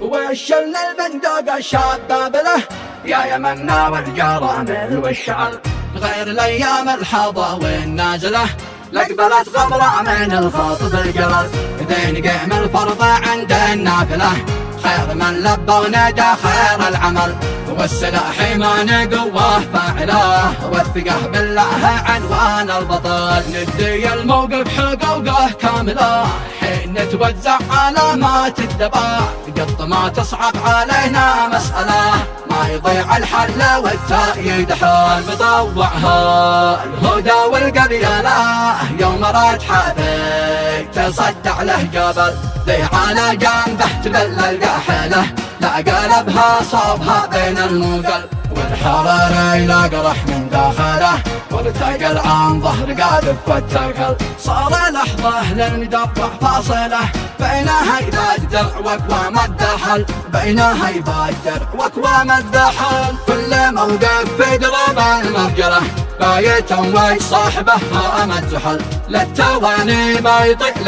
وشلنا البندق الشاب له يا يمنا والجرامل والشعر، غير الايام الحاضة والنازلة لقبلت غبرة من الخاطب الجرر، ذين قيم الفرض عند النافلة خير من لبى ونادى خير العمل، والسلاح ايمان قوه فاعله والثقه بالله عنوان البطل، ندي الموقف حقوقه كامله حين نتوزع علامات الدبا، قط ما تصعب علينا مسألة ما يضيع الحل والتأييد حال، بطوعها الهدى والقبيلة يوم راد حبيب تصدع له جبل، ذي على جنبه تبلل قاحله لا قلبها صابها بين الموقل، والحرارة يلاقى رح من داخله والتقل عن ظهر قادف والتكل، صار لحظة لندفع فاصله بين هيبات درع وكوام الدحل، بين هيبات درع وكوام الدحل، كل موقف في درب المفجرة بايت ويصاحبه هام الزحل، للتواني ما يطيل